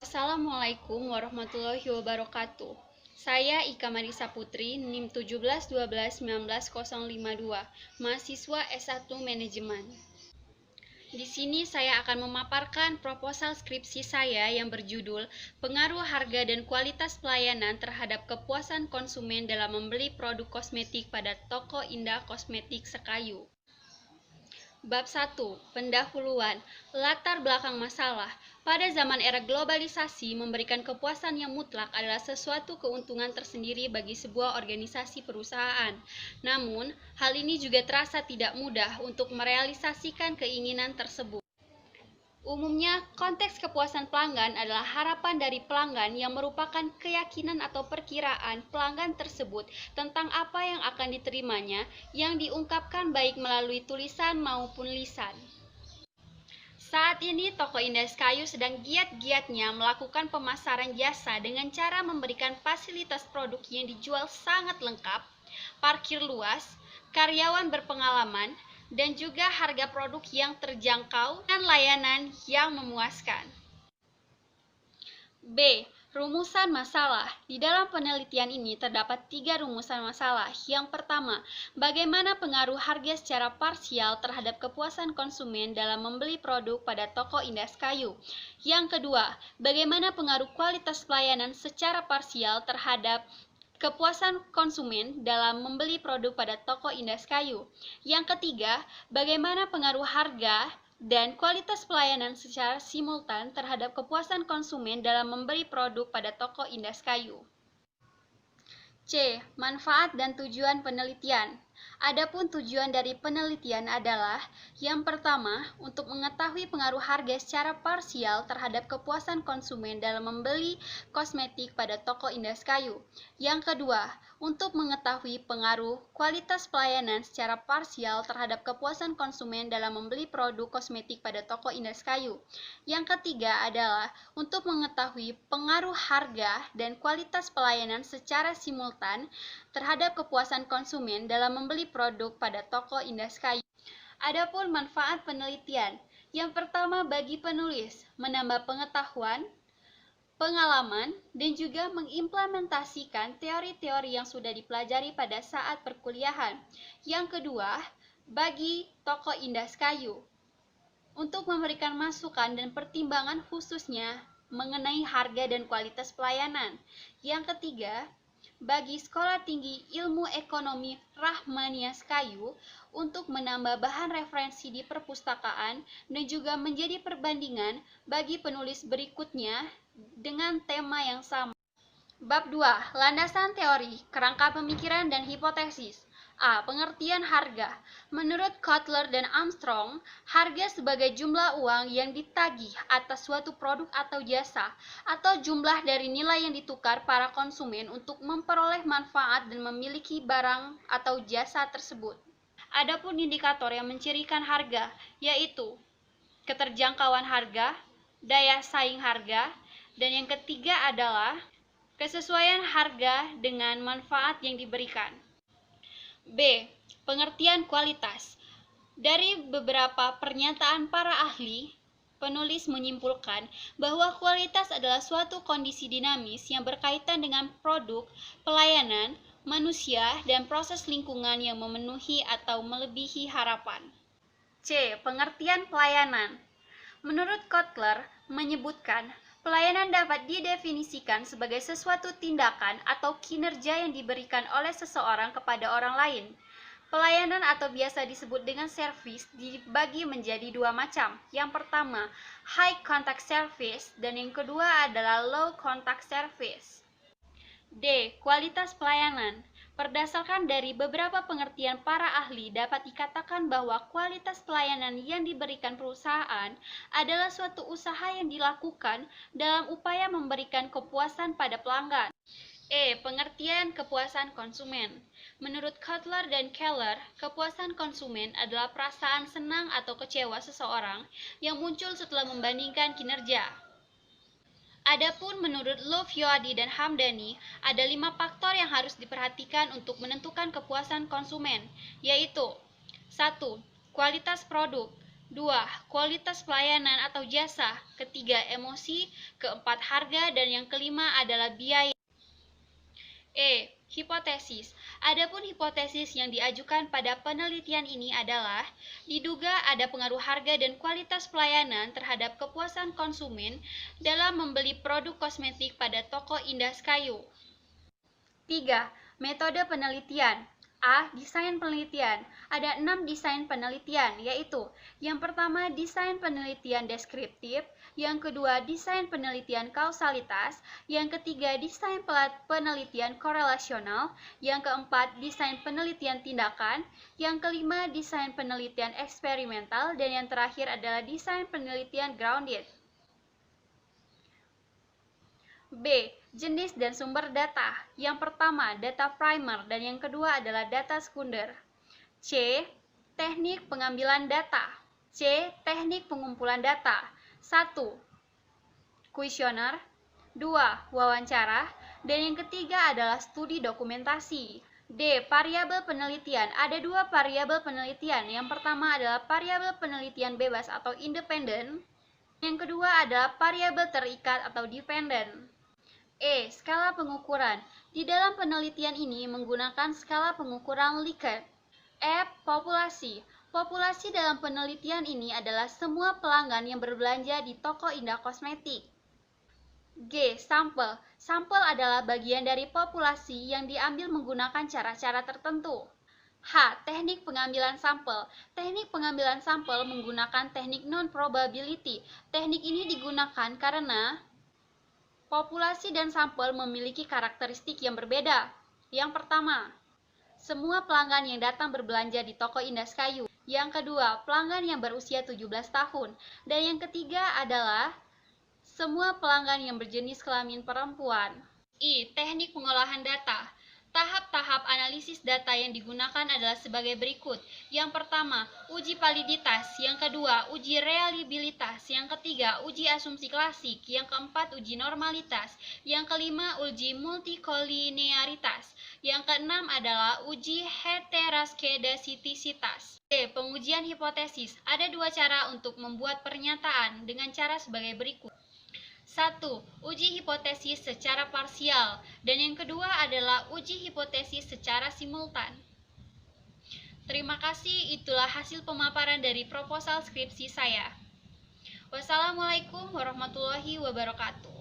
Assalamualaikum warahmatullahi wabarakatuh. Saya Ika Marisa Putri, NIM 17121952, mahasiswa S1 Manajemen. Di sini saya akan memaparkan proposal skripsi saya yang berjudul Pengaruh Harga dan Kualitas Pelayanan Terhadap Kepuasan Konsumen dalam Membeli Produk Kosmetik pada Toko Indah Kosmetik Sekayu. Bab 1. Pendahuluan. Latar belakang masalah. Pada zaman era globalisasi, memberikan kepuasan yang mutlak adalah sesuatu keuntungan tersendiri bagi sebuah organisasi perusahaan. Namun, hal ini juga terasa tidak mudah untuk merealisasikan keinginan tersebut. Umumnya, konteks kepuasan pelanggan adalah harapan dari pelanggan yang merupakan keyakinan atau perkiraan pelanggan tersebut tentang apa yang akan diterimanya yang diungkapkan baik melalui tulisan maupun lisan. Saat ini, Toko Indah Sekayu sedang giat-giatnya melakukan pemasaran jasa dengan cara memberikan fasilitas produk yang dijual sangat lengkap, parkir luas, karyawan berpengalaman, dan juga harga produk yang terjangkau dan layanan yang memuaskan. B. Rumusan masalah. Di dalam penelitian ini terdapat 3 rumusan masalah. Yang pertama, bagaimana pengaruh harga secara parsial terhadap kepuasan konsumen dalam membeli produk pada Toko Indah Sekayu. Yang kedua, bagaimana pengaruh kualitas pelayanan secara parsial terhadap kepuasan konsumen dalam membeli produk pada Toko Indah Sekayu. Yang ketiga, bagaimana pengaruh harga dan kualitas pelayanan secara simultan terhadap kepuasan konsumen dalam membeli produk pada Toko Indah Sekayu. C. Manfaat dan tujuan penelitian. Adapun tujuan dari penelitian adalah yang pertama, untuk mengetahui pengaruh harga secara parsial terhadap kepuasan konsumen dalam membeli kosmetik pada Toko Indah Sekayu. Yang kedua, untuk mengetahui pengaruh kualitas pelayanan secara parsial terhadap kepuasan konsumen dalam membeli produk kosmetik pada Toko Indah Sekayu. Yang ketiga adalah untuk mengetahui pengaruh harga dan kualitas pelayanan secara simultan terhadap kepuasan konsumen dalam membeli produk pada Toko Indah Sekayu. Adapun manfaat penelitian, yang pertama bagi penulis, menambah pengetahuan, pengalaman, dan juga mengimplementasikan teori-teori yang sudah dipelajari pada saat perkuliahan. Yang kedua, bagi Toko Indah Sekayu, untuk memberikan masukan dan pertimbangan khususnya mengenai harga dan kualitas pelayanan. Yang ketiga, bagi Sekolah Tinggi Ilmu Ekonomi Rahmania Sekayu untuk menambah bahan referensi di perpustakaan dan juga menjadi perbandingan bagi penulis berikutnya dengan tema yang sama. Bab 2. Landasan teori, kerangka pemikiran dan hipotesis. A. Pengertian harga. Menurut Kotler dan Armstrong, harga sebagai jumlah uang yang ditagih atas suatu produk atau jasa, atau jumlah dari nilai yang ditukar para konsumen untuk memperoleh manfaat dan memiliki barang atau jasa tersebut. Adapun indikator yang mencirikan harga, yaitu keterjangkauan harga, daya saing harga, dan yang ketiga adalah kesesuaian harga dengan manfaat yang diberikan. B. Pengertian kualitas. Dari beberapa pernyataan para ahli, penulis menyimpulkan bahwa kualitas adalah suatu kondisi dinamis yang berkaitan dengan produk, pelayanan, manusia, dan proses lingkungan yang memenuhi atau melebihi harapan. C. Pengertian pelayanan. Menurut Kotler, menyebutkan pelayanan dapat didefinisikan sebagai sesuatu tindakan atau kinerja yang diberikan oleh seseorang kepada orang lain. Pelayanan atau biasa disebut dengan service dibagi menjadi 2 macam. Yang pertama, high contact service, dan yang kedua adalah low contact service. D. Kualitas pelayanan. Berdasarkan dari beberapa pengertian para ahli, dapat dikatakan bahwa kualitas pelayanan yang diberikan perusahaan adalah suatu usaha yang dilakukan dalam upaya memberikan kepuasan pada pelanggan. E. Pengertian kepuasan konsumen. Menurut Kotler dan Keller, kepuasan konsumen adalah perasaan senang atau kecewa seseorang yang muncul setelah membandingkan kinerja. Adapun menurut Loviodi dan Hamdani, ada 5 faktor yang harus diperhatikan untuk menentukan kepuasan konsumen, yaitu 1. Kualitas produk. 2. Kualitas pelayanan atau jasa. Ketiga, emosi. Keempat, harga. Dan yang kelima adalah biaya. Hipotesis. Adapun hipotesis yang diajukan pada penelitian ini adalah diduga ada pengaruh harga dan kualitas pelayanan terhadap kepuasan konsumen dalam membeli produk kosmetik pada toko Indah Kayu. 3. Metode penelitian. A. Desain penelitian. Ada 6 desain penelitian, yaitu yang pertama, desain penelitian deskriptif, yang kedua, desain penelitian kausalitas, yang ketiga, desain penelitian korelasional, yang keempat, desain penelitian tindakan, yang kelima, desain penelitian eksperimental, dan yang terakhir adalah desain penelitian grounded. B. Jenis dan sumber data. Yang pertama, data primer, dan yang kedua adalah data sekunder. C. Teknik pengambilan data. C. Teknik pengumpulan data. 1. Kuesioner. 2. Wawancara. Dan yang ketiga adalah studi dokumentasi. D. Variabel penelitian. Ada 2 variabel penelitian. Yang pertama adalah variabel penelitian bebas atau independen. Yang kedua adalah variabel terikat atau dependen. Skala pengukuran. Di dalam penelitian ini menggunakan skala pengukuran Likert. F. Populasi. Populasi dalam penelitian ini adalah semua pelanggan yang berbelanja di toko Indah Kosmetik. G. Sampel. Sampel adalah bagian dari populasi yang diambil menggunakan cara-cara tertentu. H. Teknik pengambilan sampel. Teknik pengambilan sampel menggunakan teknik non-probability. Teknik ini digunakan karena populasi dan sampel memiliki karakteristik yang berbeda. Yang pertama, semua pelanggan yang datang berbelanja di toko Indah Kayu. Yang kedua, pelanggan yang berusia 17 tahun. Dan yang ketiga adalah semua pelanggan yang berjenis kelamin perempuan. I. Teknik pengolahan data. Tahap-tahap analisis data yang digunakan adalah sebagai berikut. Yang pertama, uji validitas. Yang kedua, uji reliabilitas. Yang ketiga, uji asumsi klasik. Yang keempat, uji normalitas. Yang kelima, uji multikolinearitas. Yang keenam adalah uji heteroskedasitisitas. Pengujian hipotesis. Ada 2 cara untuk membuat pernyataan dengan cara sebagai berikut. 1. Uji hipotesis secara parsial, dan yang kedua adalah uji hipotesis secara simultan. Terima kasih, itulah hasil pemaparan dari proposal skripsi saya. Wassalamualaikum warahmatullahi wabarakatuh.